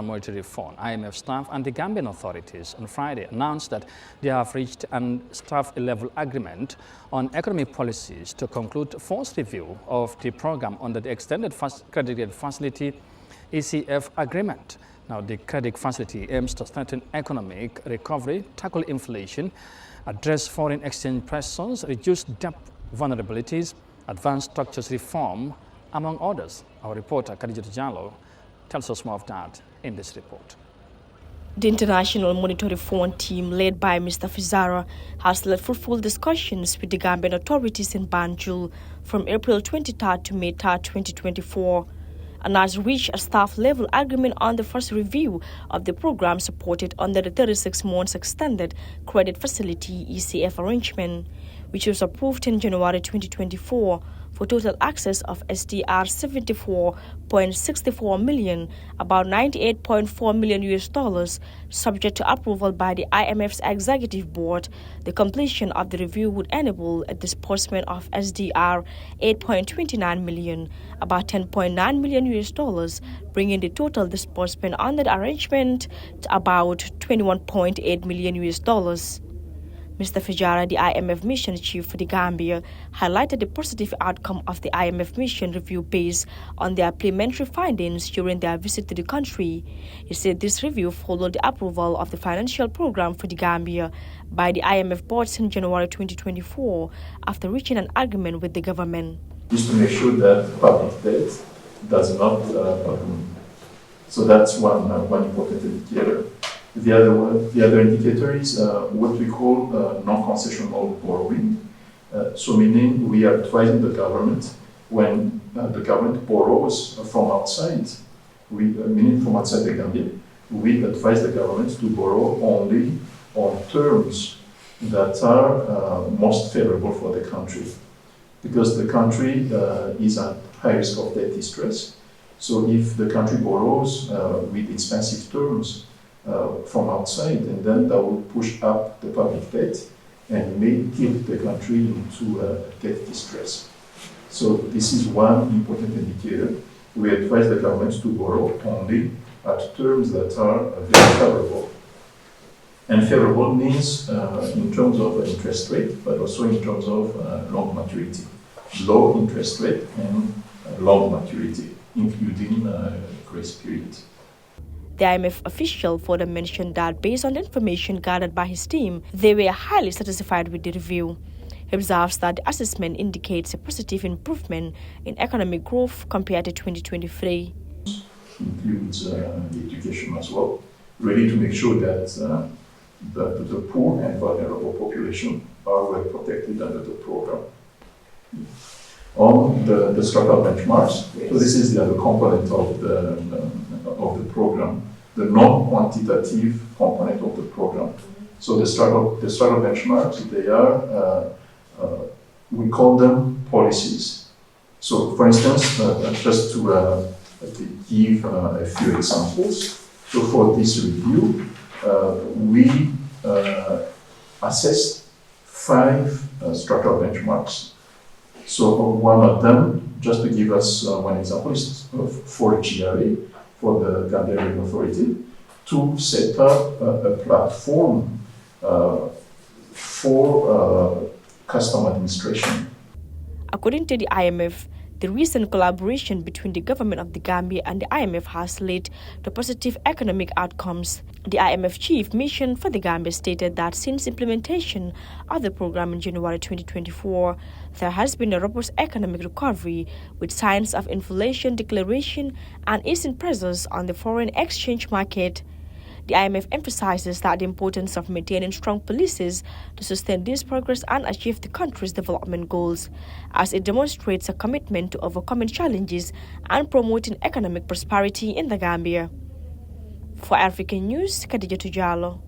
Monetary Fund, IMF staff and the Gambian authorities on Friday announced that they have reached a staff-level agreement on economic policies to conclude first review of the program under the Extended Credit Facility ECF agreement. Now, the credit facility aims to strengthen economic recovery, tackle inflation, address foreign exchange pressures, reduce debt vulnerabilities, advance structures reform, among others. Our reporter, Yahya Jammeh, tells us more of that in this report. The International Monetary Fund team, led by Mr. Fizara, has led fruitful discussions with the Gambian authorities in Banjul from April 23rd to May 3rd, 2024, and has reached a staff-level agreement on the first review of the program supported under the 36 months Extended Credit Facility ECF arrangement, which was approved in January 2024 for total access of SDR 74.64 million, about $98.4 million, subject to approval by the IMF's Executive Board. The completion of the review would enable a disbursement of SDR 8.29 million, about $10.9 million, bringing the total disbursement under the arrangement to about $21.8 million. Mr. Fijara, the IMF mission chief for the Gambia, highlighted the positive outcome of the IMF mission review based on their preliminary findings during their visit to the country. He said this review followed the approval of the financial program for the Gambia by the IMF board in January 2024 after reaching an agreement with the government. Just to make sure that public debt does not balloon. So that's one important indicator. The other indicator is what we call non-concessional borrowing. So meaning we are advising the government when the government borrows from outside, meaning from outside the Gambia, we advise the government to borrow only on terms that are most favorable for the country. Because the country is at high risk of debt distress. So if the country borrows with expensive terms, from outside, and then that will push up the public debt and may tilt the country into debt distress. So this is one important indicator. We advise the government to borrow only at terms that are very favorable. And favorable means in terms of interest rate, but also in terms of long maturity. Low interest rate and long maturity, including grace period. The IMF official further mentioned that based on the information gathered by his team, they were highly satisfied with the review. He observes that the assessment indicates a positive improvement in economic growth compared to 2023. Includes education as well, really to make sure that the poor and vulnerable population are well protected under the program. On the structural benchmarks, yes. So this is the other component of the program, the non-quantitative component of the program. So the structural benchmarks, they are, we call them policies. So for instance, just to give a few examples. So for this review, we assessed 5 structural benchmarks. So one of them, just to give us one example, is for GRA, for the Gambian Revenue Authority, to set up a platform for custom administration. According to the IMF, the recent collaboration between the government of the Gambia and the IMF has led to positive economic outcomes. The IMF chief mission for the Gambia stated that since implementation of the program in January 2024, there has been a robust economic recovery with signs of inflation deceleration and easing pressures on the foreign exchange market. The IMF emphasizes that the importance of maintaining strong policies to sustain this progress and achieve the country's development goals, as it demonstrates a commitment to overcoming challenges and promoting economic prosperity in the Gambia. For African News, Yahya Jammeh.